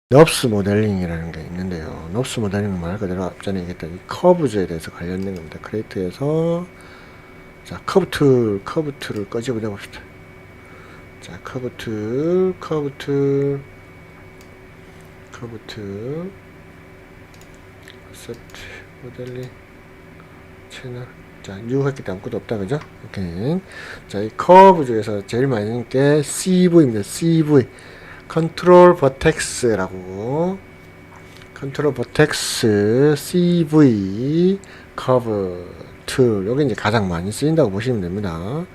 넙스 모델링이라는 게 있는데요. 넙스 모델링은 말 그대로 앞전에 얘기했던 이 커브즈에 대해서 관련된 겁니다. 크레이트에서 자 커브 툴을 꺼집어내 봅시다. 자 커브 툴 세트 모델링 채널. 자 뉴 했기 때문에 아무것도 없다 그죠? 오케이. 자 이 커브 중에서 제일 많이 쓰는 게 CV입니다. CV 컨트롤 버텍스라고, 컨트롤 버텍스 CV 커브 툴, 요게 이제 가장 많이 쓰인다고 보시면 됩니다.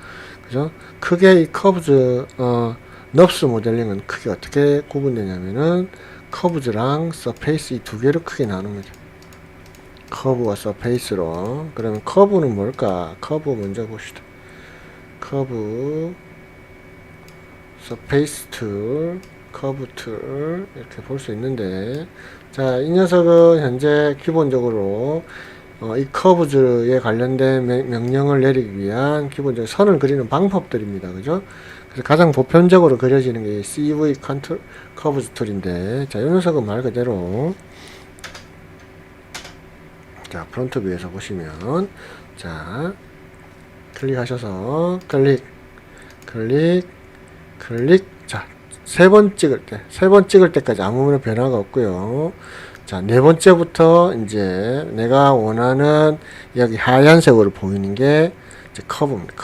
그죠? 크게 이 커브즈 넙스 모델링은 크게 어떻게 구분되냐면은 커브즈랑 서페이스 이 두 개로 크게 나눕니다. 커브와 서페이스로. 그러면 커브는 뭘까? 커브 먼저 봅시다. 커브 서페이스 툴, 커브 툴 이렇게 볼 수 있는데, 자 이 녀석은 현재 기본적으로 이 커브즈에 관련된 명령을 내리기 위한 기본적인 선을 그리는 방법들입니다. 그죠? 그래서 가장 보편적으로 그려지는 게 CV 컨트롤 커브즈 툴인데, 자 이 녀석은 말 그대로 자 프론트 뷰에서 보시면, 자 클릭하셔서 클릭. 자, 세 번 찍을 때까지 아무 변화가 없고요. 자, 네 번째부터 이제 내가 원하는 여기 하얀색으로 보이는 게 이제 커브입니다.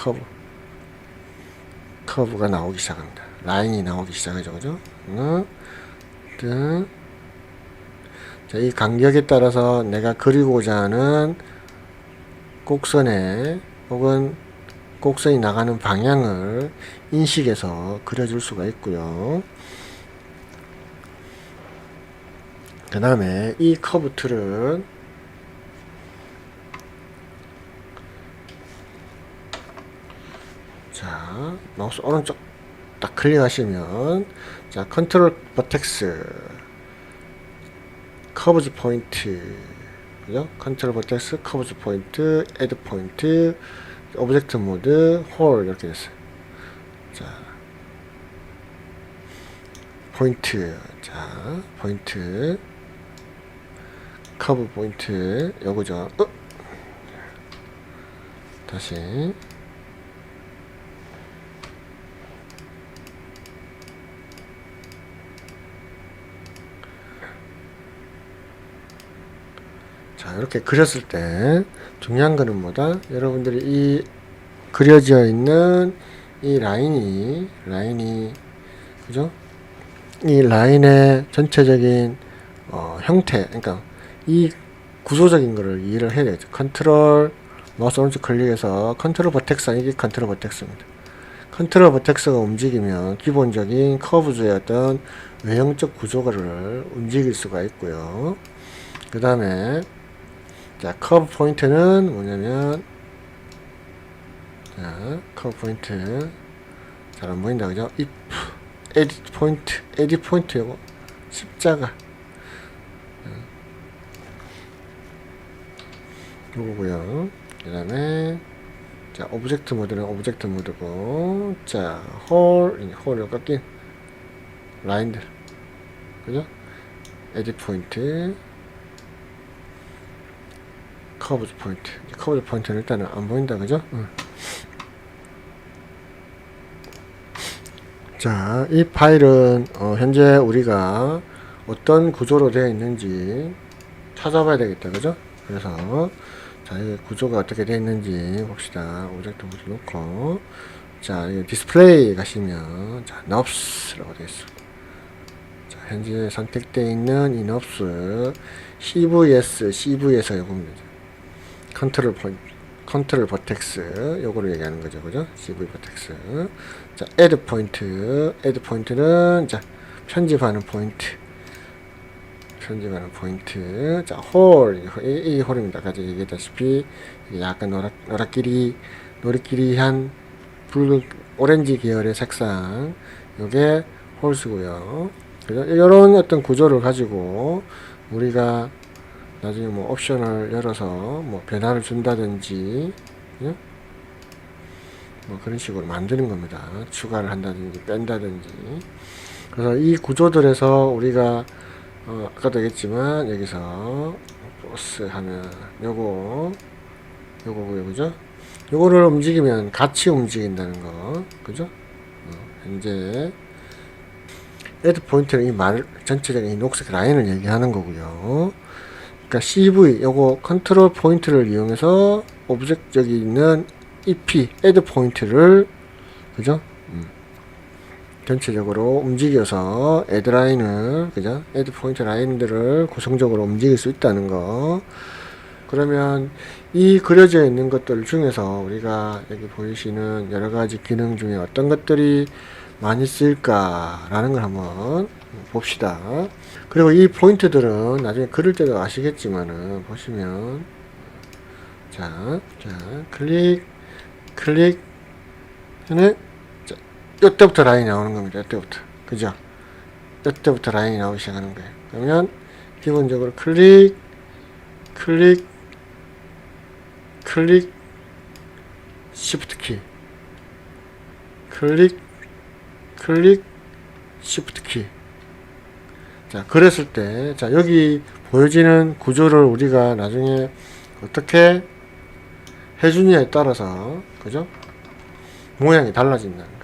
커브가 나오기 시작합니다. 라인이 나오기 시작하죠. 그죠? 하나, 둘. 자, 이 간격에 따라서 내가 그리고자 하는 곡선에 혹은 곡선이 나가는 방향을 인식해서 그려줄 수가 있고요. 그 다음에 이 커브 툴은 자 마우스 오른쪽 딱 클릭하시면, 자 컨트롤 버텍스 커브즈 포인트, 그죠? 컨트롤 버텍스 커브즈 포인트, 애드 포인트, 오브젝트 모드, 홀 이렇게 됐어요. 자 포인트, 자 포인트 커브 포인트 요거죠. 다시 자 이렇게 그렸을 때 중요한 거는 뭐다? 여러분들이 이 그려져 있는 이 라인이 그죠? 이 라인의 전체적인 형태, 그러니까 이 구조적인 거를 이해를 해야 되죠. 컨트롤 마우스 오른쪽 클릭해서 컨트롤 버텍스, 이게 컨트롤 버텍스입니다. 컨트롤 버텍스가 움직이면 기본적인 커브즈의 어떤 외형적 구조를 움직일 수가 있고요. 그 다음에 자 커브 포인트는 뭐냐면, 자 커브 포인트 잘 안 보인다 그죠? if 에디트 포인트 요거 십자가 요거고요. 그 다음에 자 오브젝트 모드는 오브젝트 모드고, 자 홀을 깎인 라인들 그죠? 에디트 포인트, 커브즈 포인트. 커브즈 포인트는 일단은 안 보인다 그죠? 자, 이 파일은 현재 우리가 어떤 구조로 되어 있는지 찾아봐야 되겠다 그죠? 그래서 자, 이 구조가 어떻게 되어 있는지 봅시다. 오브젝트 모드 놓고, 자, 이 디스플레이 가시면 자, 넙스라고 되어 있습니다. 자, 현재 선택되어 있는 이 넙스 CV에서 요겁니다. 컨트롤 버텍스 요거를 얘기하는 거죠. 그죠? CV 버텍스. 자, 애드 포인트는 자, 편집하는 포인트. 자, 이 홀입니다. 아까 얘기했다시피 약간 노릇끼리한 붉은 오렌지 계열의 색상, 요게 홀수고요. 그죠? 이런 어떤 구조를 가지고 우리가 나중에 뭐 옵션을 열어서 뭐 변화를 준다든지, 예? 뭐 그런 식으로 만드는 겁니다. 추가를 한다든지 뺀다든지. 그래서 이 구조들에서 우리가 아까도 얘기했지만 여기서 보스 하면 요거고요, 그죠? 요거를 움직이면 같이 움직인다는 거, 그죠? 현재 add 포인트는 이 말 전체적인 이 녹색 라인을 얘기하는 거고요. 그러니까 CV 요거 컨트롤 포인트를 이용해서 오브젝트 여기 있는 EP add 포인트를, 그죠? 전체적으로 움직여서 add 라인을, 그죠? add 포인트 라인들을 구성적으로 움직일 수 있다는 거. 그러면 이 그려져 있는 것들 중에서 우리가 여기 보이시는 여러 가지 기능 중에 어떤 것들이 많이 쓰일까라는 걸 한번 봅시다. 그리고 이 포인트들은 나중에 그릴 때도 아시겠지만은 보시면 자 클릭 하네. 이때부터 라인이 나오는 겁니다. 이때부터, 그죠? 이때부터 라인이 나오기 시작하는 거예요. 그러면 기본적으로 클릭 Shift 키, 클릭 Shift 키. 자, 그랬을 때, 자, 여기 보여지는 구조를 우리가 나중에 어떻게 해주냐에 따라서, 그죠? 모양이 달라진다는 거예요.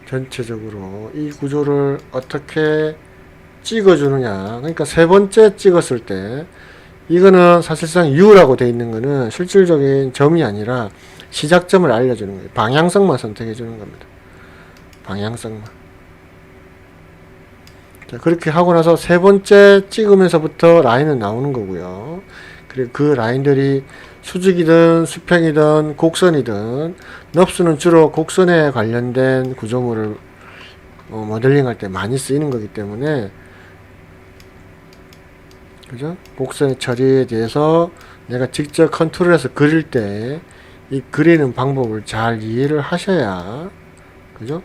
전체적으로 이 구조를 어떻게 찍어주느냐. 그러니까 세 번째 찍었을 때, 이거는 사실상 U라고 되어 있는 거는 실질적인 점이 아니라 시작점을 알려주는 거예요. 방향성만 선택해 주는 겁니다. 방향성만. 자, 그렇게 하고 나서 세 번째 찍으면서부터 라인은 나오는 거고요. 그리고 그 라인들이 수직이든 수평이든 곡선이든, 넙스는 주로 곡선에 관련된 구조물을 모델링 할 때 많이 쓰이는 거기 때문에, 그죠? 곡선의 처리에 대해서 내가 직접 컨트롤해서 그릴 때 이 그리는 방법을 잘 이해를 하셔야, 그죠?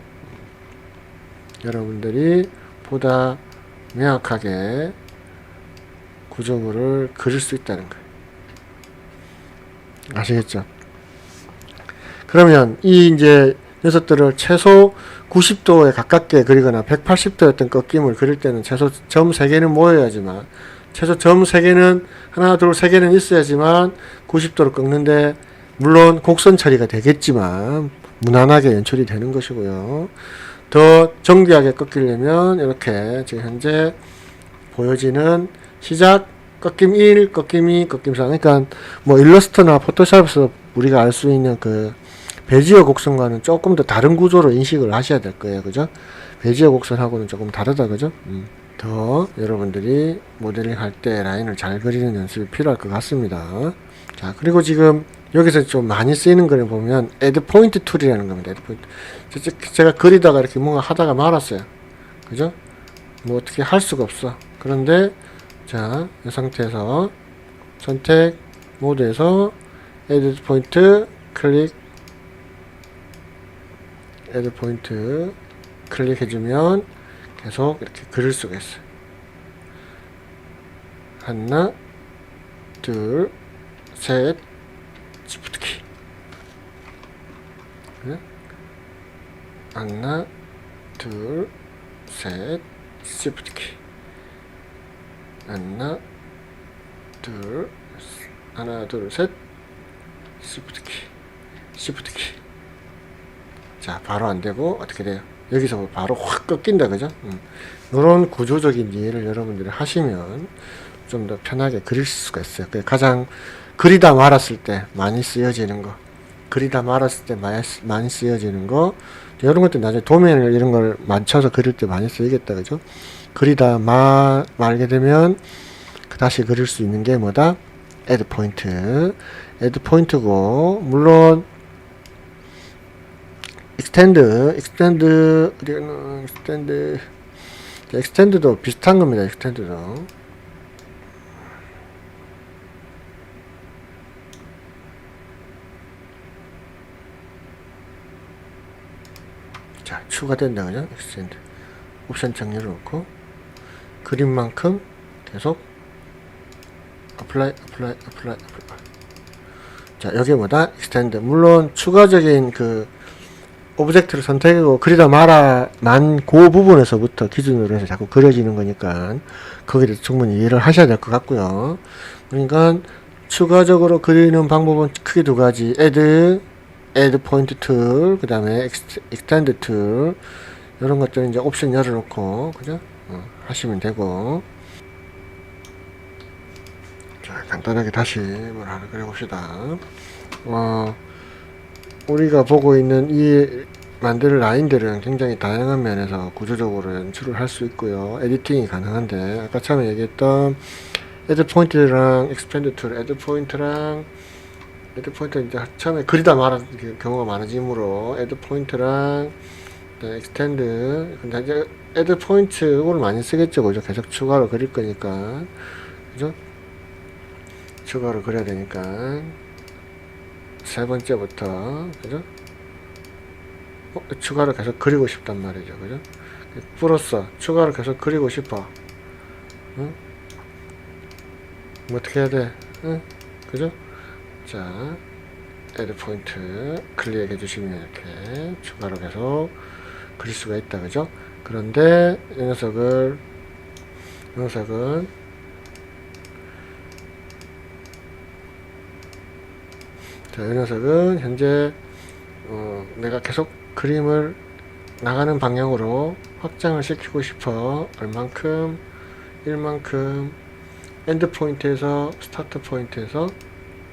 여러분들이 보다 명확하게 구조물을 그릴 수 있다는 거예요. 아시겠죠? 그러면 이 이제 녀석들을 최소 90도에 가깝게 그리거나 180도였던 꺾임을 그릴 때는 최소 점 3개는 모여야지만, 최소 점 3개는, 하나, 둘, 3개는 있어야지만 90도로 꺾는데, 물론 곡선 처리가 되겠지만 무난하게 연출이 되는 것이고요. 더 정교하게 꺾이려면 이렇게 지금 현재 보여지는 시작, 꺾임 1, 꺾임 2, 꺾임 4. 그러니까 뭐 일러스트나 포토샵에서 우리가 알 수 있는 그 베지어 곡선과는 조금 더 다른 구조로 인식을 하셔야 될 거예요. 그죠? 베지어 곡선하고는 조금 다르다. 그죠? 더 여러분들이 모델링 할 때 라인을 잘 그리는 연습이 필요할 것 같습니다. 자, 그리고 지금 여기서 좀 많이 쓰이는 걸 보면 add point 툴이라는 겁니다. add point. 제가 그리다가 이렇게 뭔가 하다가 말았어요. 그죠? 뭐 어떻게 할 수가 없어. 그런데 자, 이 상태에서 선택 모드에서 add point 클릭, add point 클릭해주면 계속 이렇게 그릴 수가 있어요. 하나, 둘, 셋, Shift 키. 하나, 둘, 셋, Shift 키. 하나, 둘, 셋, Shift 키. Shift 키. 자, 바로 안 되고 어떻게 돼요? 여기서 바로 확 꺾인다, 그죠? 이런 구조적인 이해를 여러분들이 하시면 좀 더 편하게 그릴 수가 있어요. 가장 그리다 말았을 때 많이 쓰여지는 거, 그리다 말았을 때 많이 쓰여지는 거, 이런 것들 나중에 도면을 이런 걸 맞춰서 그릴 때 많이 쓰이겠다, 그죠? 그리다 말게 되면 다시 그릴 수 있는 게 뭐다? add point. add point고, 물론 extend도 비슷한 겁니다. extend도. 자, 추가된다, 그죠? extend. 옵션 정렬을 놓고, 그림만큼 계속 apply. 자, 여기 뭐다? extend. 물론 추가적인 그 오브젝트를 선택하고 그리다 말아만 그 부분에서부터 기준으로 해서 자꾸 그려지는 거니까 거기에 대해서 충분히 이해를 하셔야 될 것 같고요. 그러니까 추가적으로 그리는 방법은 크게 두 가지. add point tool, 그 다음에 extend tool, 이런 것들은 이제 옵션 열어놓고, 그죠? 하시면 되고. 자, 간단하게 다시 뭘 하나 그려봅시다. 우리가 보고 있는 이 만들 라인들은 굉장히 다양한 면에서 구조적으로 연출을 할 수 있고요. 에디팅이 가능한데, 아까 처음에 얘기했던 add point랑 expand tool, add point랑 add point 이제 처음에 그리다 말하는 경우가 많아지므로 add point랑 extend, 근데 이제 add point 이걸 많이 쓰겠죠, 그죠? 계속 추가로 그릴 거니까, 그죠? 추가로 그려야 되니까 세 번째부터, 그죠? 추가로 계속 그리고 싶단 말이죠, 그죠? 플러스 추가로 계속 그리고 싶어. 응? 뭐 어떻게 해야 돼? 응? 그죠? 자, add 포인트 클릭해 주시면 이렇게 추가로 계속 그릴 수가 있다, 그죠? 그런데 이 녀석은 자, 이 녀석은 현재 내가 계속 그림을 나가는 방향으로 확장을 시키고 싶어. 얼만큼, 1만큼, 엔드 포인트에서 스타트 포인트에서,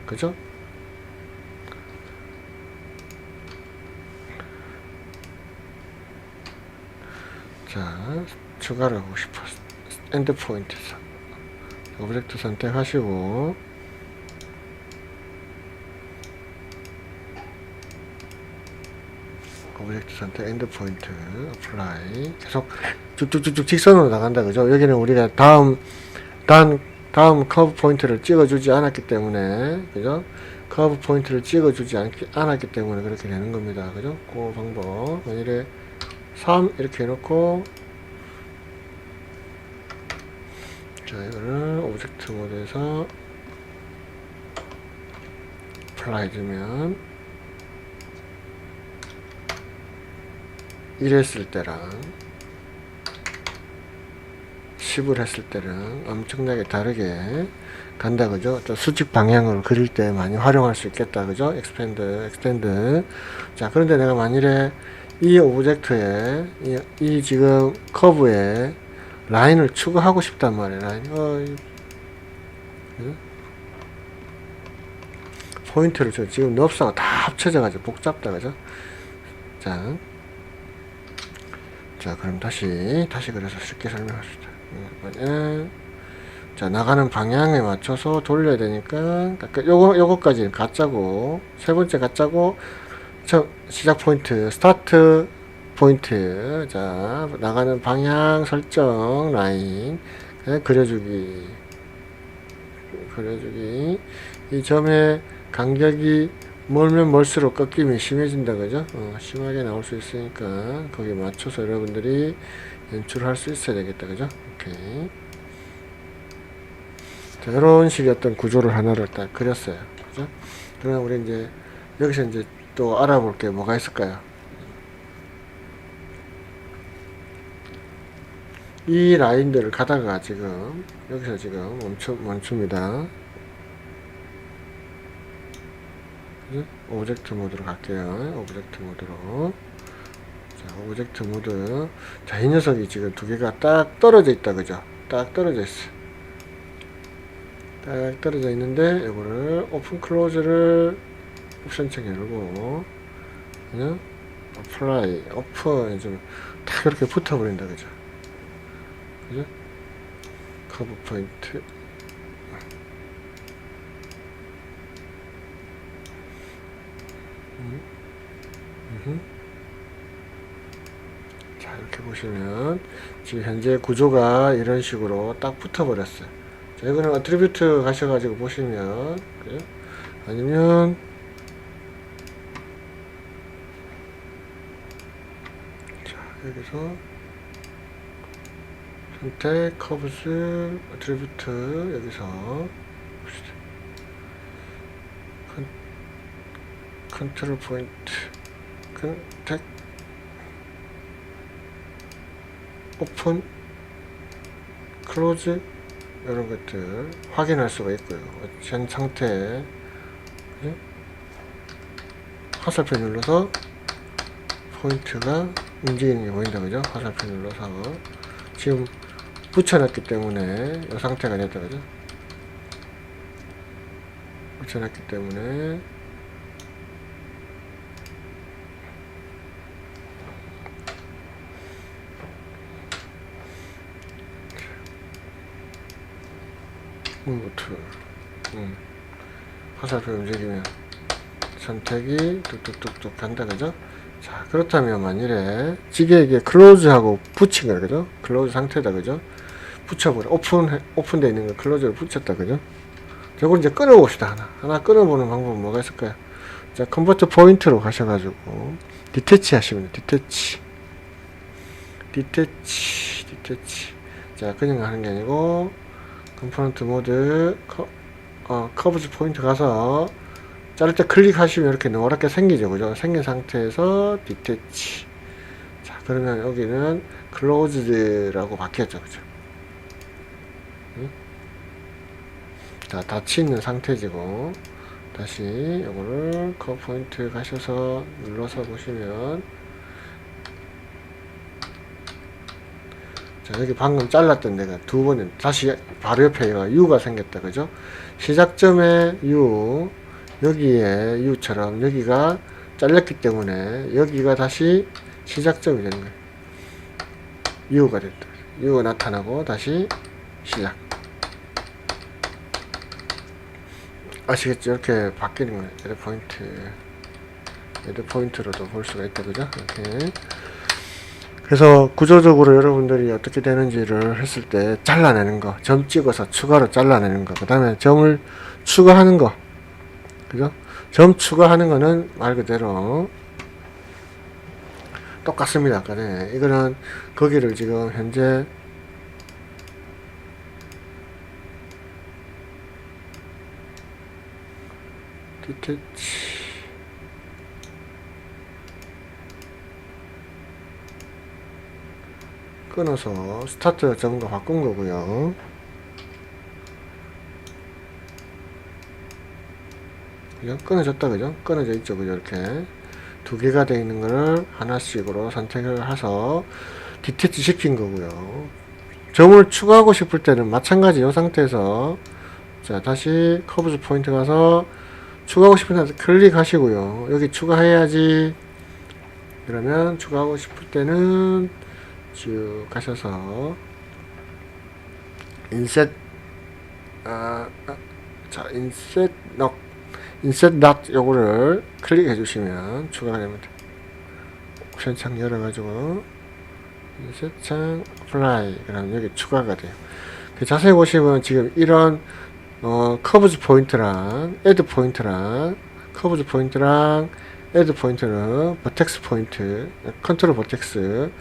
그죠? 자, 추가를 하고 싶어. 엔드 포인트에서 오브젝트 선택하시고, 오브젝트 선택, 엔드 포인트, 어플라이. 계속 쭉쭉쭉쭉 직선으로 나간다, 그죠? 여기는 우리가 다음 커브 포인트를 찍어주지 않았기 때문에, 그죠? 커브 포인트를 찍어주지 않았기 때문에 그렇게 되는 겁니다, 그죠? 그 방법. 만일에 3 이렇게 해놓고, 자, 이거를 오브젝트 모드에서 어플라이 주면 1 했을 때랑 10을 했을 때는 엄청나게 다르게 간다, 그죠? 수직 방향으로 그릴 때 많이 활용할 수 있겠다, 그죠? extend. 자, 그런데 내가 만일에 이 오브젝트에 이 지금 커브에 라인을 추가하고 싶단 말이에요. 라인. 포인트를 지금 넙사가 다 합쳐져 가지고 복잡다, 그죠? 자, 그럼 다시 그래서 쉽게 설명합시다. 자, 나가는 방향에 맞춰서 돌려야 되니까, 요거까지 가짜고, 세 번째 가짜고, 시작 포인트, 스타트 포인트. 자, 나가는 방향 설정, 라인, 그려주기. 이 점의 간격이 멀면 멀수록 꺾임이 심해진다, 그죠? 심하게 나올 수 있으니까 거기에 맞춰서 여러분들이 연출할 수 있어야 되겠다, 그죠? 오케이. 자, 이런 식의 어떤 구조를 하나를 딱 그렸어요, 그죠? 그러면 우리 이제 여기서 이제 또 알아볼 게 뭐가 있을까요? 이 라인들을 가다가 지금 여기서 지금 멈춥니다. 오브젝트 모드로 갈게요. 오브젝트 모드로. 자, 오브젝트 모드. 자, 이 녀석이 지금 두 개가 딱 떨어져 있다, 그죠? 딱 떨어져 있어. 딱 떨어져 있는데, 이거를 오픈 클로즈를 옵션창 열고, 그죠? 어플라이, 오픈, 다 이렇게 붙어버린다, 그죠? 그죠? 커브 포인트. 자, 이렇게 보시면 지금 현재 구조가 이런 식으로 딱 붙어버렸어요. 자, 이거는 어트리뷰트 가셔가지고 보시면, 그죠? 아니면 자, 여기서 선택 커브스 어트리뷰트 여기서 컨트롤 포인트, 텍 오픈 클로즈 이런 것들 확인할 수가 있고요. 현 상태 화살표 눌러서 포인트가 움직이는 게 보인다 그죠? 화살표 눌러서 지금 붙여놨기 때문에 이 상태가 됐다 그죠? 붙여놨기 때문에 화살표 움직이면 선택이 뚝뚝뚝뚝 간다 그죠? 자, 그렇다면 만일에 지게에게 클로즈하고 붙인 거야 그죠? 클로즈 상태다 그죠? 붙여버려. 오픈되어 있는 거 클로즈를 붙였다 그죠? 저걸 이제 끊어봅시다. 하나 끊어보는 방법은 뭐가 있을까요? 자, 컨버트 포인트로 가셔가지고 디태치 하시면 돼요. 디태치. 자, 그냥 하는 게 아니고 컴포넌트 모드 커브즈 포인트 가서 자를 때 클릭하시면 이렇게 노랗게 생기죠 그죠? 생긴 상태에서 디태치. 자, 그러면 여기는 클로즈드라고 바뀌었죠 그죠? 자, 닫혀 있는 상태지고 다시 요거를 커브 포인트 가셔서 눌러서 보시면 자, 여기 방금 잘랐던 데가 두 번은 다시 바로 옆에 U가 생겼다 그죠? 시작점에 U, 여기에 U처럼 여기가 잘렸기 때문에 여기가 다시 시작점이 되는 거예요. U가 됐다. U가 나타나고 다시 시작. 아시겠죠? 이렇게 바뀌는 거예요. 헤드 포인트로도 볼 수가 있다 그죠? 이렇게. 그래서 구조적으로 여러분들이 어떻게 되는지를 했을 때 잘라내는 거, 점 찍어서 추가로 잘라내는 거, 그 다음에 점을 추가하는 거, 그죠? 점 추가하는 거는 말 그대로 똑같습니다. 아까 전에 이거는 거기를 지금 현재 디태치 끊어서 스타트 점과 바꾼 거고요. 그죠? 끊어졌다 그죠? 끊어져 있죠 그죠? 이렇게 두 개가 되어 있는 거를 하나씩으로 선택을 해서 디태치 시킨 거고요. 점을 추가하고 싶을 때는 마찬가지 이 상태에서 자, 다시 커브즈 포인트 가서 추가하고 싶은 데서 클릭하시고요. 여기 추가해야지. 그러면 추가하고 싶을 때는 쭉 가셔서 인셋 인셋 닷 요거를 클릭해 주시면 추가가 됩니다. 옵션 창 열어가지고 인셋 창 어플라이 그러면 여기 추가가 돼요. 자세히 보시면 지금 이런 커브즈 포인트랑 애드 포인트랑 커브즈 포인트랑 애드 포인트는 버텍스 포인트, 컨트롤 버텍스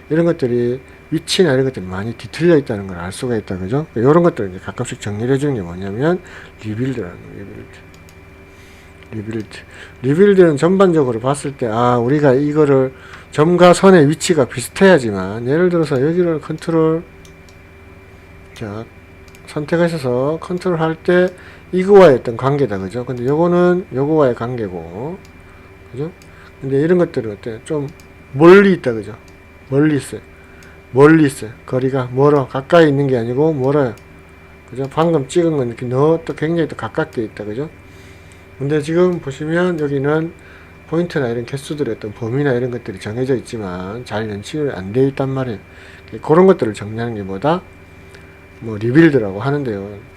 이런 것들이 위치나 이런 것들이 많이 뒤틀려 있다는 걸 알 수가 있다 그죠? 이런 것들을 이제 가끔씩 정리를 해주는 게 뭐냐면 리빌드라는 거예요. 리빌드는 전반적으로 봤을 때 우리가 이거를 점과 선의 위치가 비슷해야지만 예를 들어서 여기를 컨트롤 자 선택하셔서 컨트롤 할 때 이거와의 어떤 관계다 그죠? 근데 요거는 요거와의 관계고 그죠? 근데 이런 것들은 어때요? 좀 멀리 있다 그죠? 멀리 있어요. 거리가 멀어. 가까이 있는 게 아니고 멀어요. 그죠? 방금 찍은 건 이렇게 또 굉장히 또 가깝게 있다 그죠? 근데 지금 보시면 여기는 포인트나 이런 개수들의 어떤 범위나 이런 것들이 정해져 있지만 잘 연출이 안 되어 있단 말이에요. 그런 것들을 정리하는 게 뭐다? 뭐 리빌드라고 하는데요.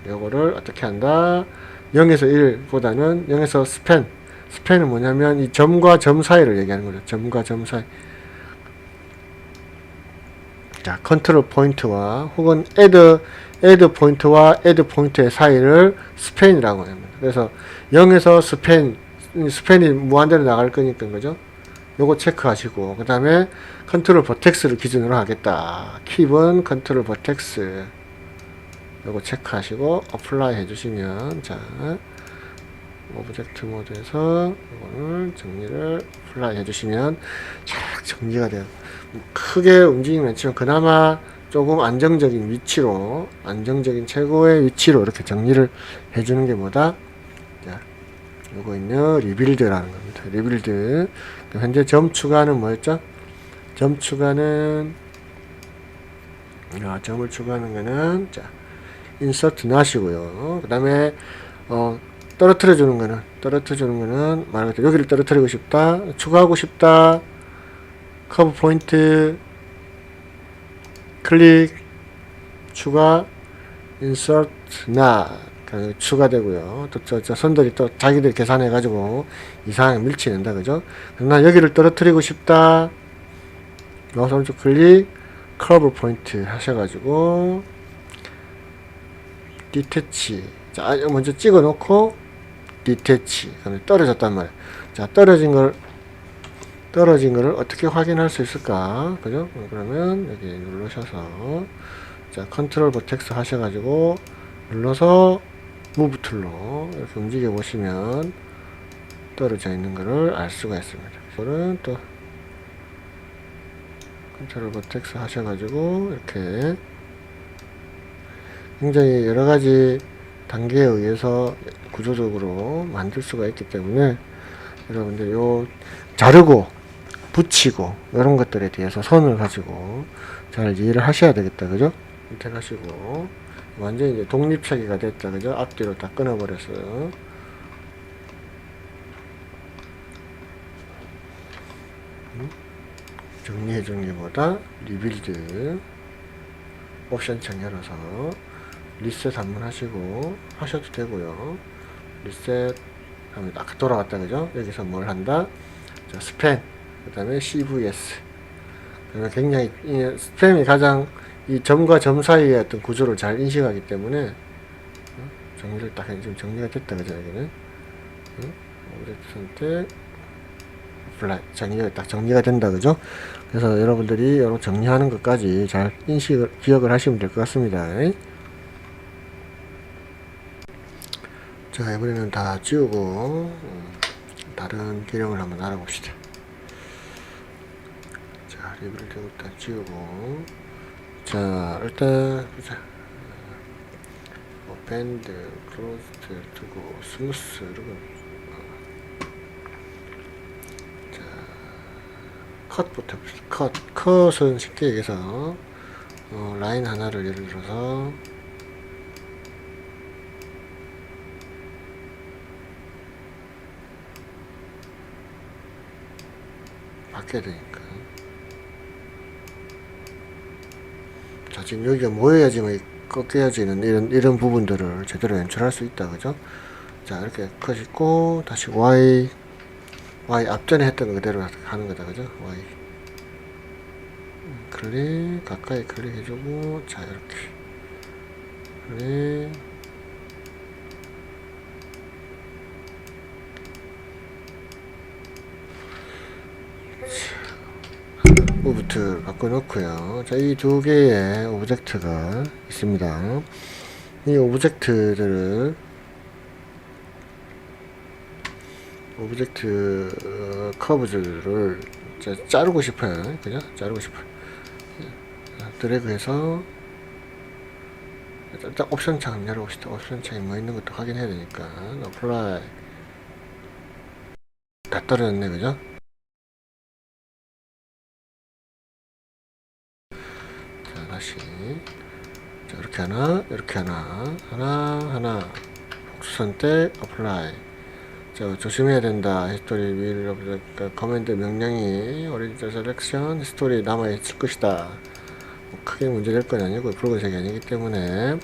요거를 어떻게 한다? 0에서 1보다는 0에서 스팬은 뭐냐면 이 점과 점 사이를 얘기하는 거죠. 점과 점 사이. 자, 컨트롤 포인트와 혹은 애드 포인트와 애드 포인트의 사이를 스팬이라고 합니다. 그래서 0에서 스팬이 무한대로 나갈 거니까 그죠? 요거 체크하시고 그 다음에 컨트롤 버텍스를 기준으로 하겠다. 킵은 컨트롤 버텍스 요거 체크하시고 어플라이 해주시면 자 오브젝트 모드에서 이거를 정리를 플라이 해주시면 잘 정리가 돼요. 크게 움직이면 않지만 그나마 조금 안정적인 위치로, 안정적인 최고의 위치로 이렇게 정리를 해주는 게 뭐다? 자, 요거 있는 리빌드라는 겁니다. 리빌드. 현재 점 추가는 뭐였죠? 점 추가는, 점을 추가하는 거는, 자, 인서트 낫이고요. 그 다음에, 떨어뜨려 주는 거는, 말 그대로 여기를 떨어뜨리고 싶다, 추가하고 싶다, 커브 포인트, 클릭, 추가, 인서트 낫. 추가되고요. 또 저 선들이 또 자기들 계산해 가지고 이상하게 밀치낸다, 그죠? 나 여기를 떨어뜨리고 싶다. 마우스 오른쪽 클릭, 커브 포인트 하셔가지고 디태치. 자, 먼저 찍어 놓고 디태치. 그러면 떨어졌단 말이에요. 자, 떨어진 거를 어떻게 확인할 수 있을까? 그죠? 그러면 여기 누르셔서, 자, 컨트롤 버텍스 하셔가지고 눌러서 무브 툴로 이렇게 움직여 보시면 떨어져 있는 거를 알 수가 있습니다. 이거는 또 컨트롤 버텍스 하셔가지고 이렇게 굉장히 여러가지 단계에 의해서 구조적으로 만들 수가 있기 때문에 여러분들 요 자르고 붙이고 이런 것들에 대해서 선을 가지고 잘 이해를 하셔야 되겠다, 그죠? 선택하시고 완전히 이제 독립차기가 됐다, 그죠? 앞뒤로 다 끊어버렸어요. 정리해주는 게 뭐다? 리빌드 옵션창 열어서 리셋 한번 하시고 하셔도 되고요. 리셋 하면 딱 돌아갔다, 그죠? 여기서 뭘 한다? 자, 스팸, 그 다음에 CVS. 그러면 굉장히 스팸이 가장 이 점과 점 사이의 어떤 구조를 잘 인식하기 때문에 정리를 딱 지금 정리가 됐다, 그죠? 여기는 오브젝트 선택 플라이 딱 정리가 된다, 그죠? 그래서 여러분들이 이런 정리하는 것까지 잘 기억을 하시면 될 것 같습니다. 자, 이번에는 다 지우고 다른 기능을 한번 알아봅시다. 자, 리빌드 일단 지우고, 자, 일단 보자. 밴드, 클로즈드 두고 스무스 이런 자, 컷부터 봅시다. 컷은 쉽게 얘기해서 라인 하나를 예를 들어서 바뀌어야 되니까. 자, 지금 여기가 모여야지만 꺾여지는 이런 부분들을 제대로 연출할 수 있다, 그죠? 자, 이렇게 컷 있고 다시 Y 앞전에 했던 거 그대로 하는 거다, 그죠? Y 클릭, 가까이 클릭해주고, 자, 이렇게 클릭, 오브젝트 바꿔놓고요. 자, 이 두 개의 오브젝트가 있습니다. 이 오브젝트 커브들을 자르고 싶어요. 그죠? 자르고 싶어요. 드래그해서 일단 옵션 창 열어봅시다. 옵션 창에 뭐 있는 것도 확인해야 되니까. 어플라이. 다 떨어졌네, 그죠? 자, 다시. 자, 이렇게 이렇게 하나. 복수 선택, 어플라이. 자, 조심해야 된다. 히스토리 윌, 커맨드 명령이 오리지널 셀렉션 히스토리 남아있을 것이다. 크게 문제될 건 아니고 붉은색이 아니기 때문에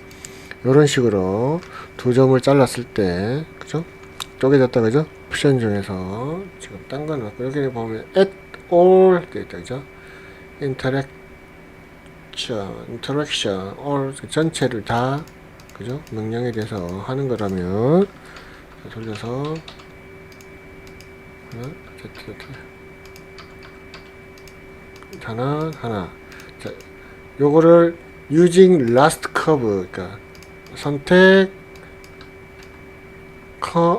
이런 식으로 두 점을 잘랐을 때, 그죠? 쪼개졌다, 그죠? 옵션 중에서 지금 딴 건 없고 여기 보면 at all 되어 있다, 그죠? interaction all 전체를 다, 그죠? 명령에 대해서 하는 거라면 돌려서 하나. 자, 요거를 using last curve, 그러니까 선택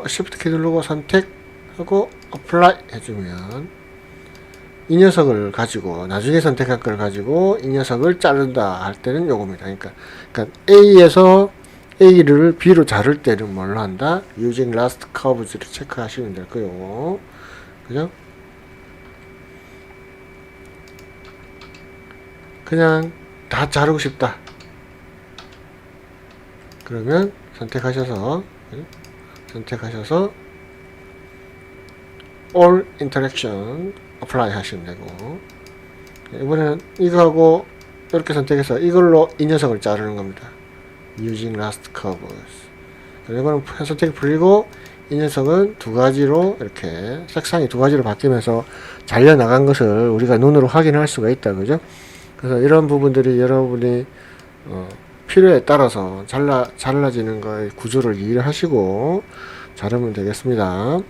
Shift 키 누르고 선택하고 Apply 해주면 이 녀석을 가지고 나중에 선택할 걸 가지고 이 녀석을 자른다 할 때는 요겁니다. 그러니까 A에서 A를 B로 자를 때는 뭘로 한다? Using last curves를 체크하시면 될 거요. 그죠? 그냥 다 자르고 싶다. 그러면 선택하셔서 All Interaction Apply 하시면 되고, 이번에는 이거하고 이렇게 선택해서 이걸로 이 녀석을 자르는 겁니다. Using last curves. 이거는 선택이 풀리고 이 녀석은 두 가지로 이렇게 색상이 두 가지로 바뀌면서 잘려 나간 것을 우리가 눈으로 확인할 수가 있다, 그죠? 그래서 이런 부분들이 여러분이 필요에 따라서 잘라지는 거의 구조를 이해하시고 자르면 되겠습니다.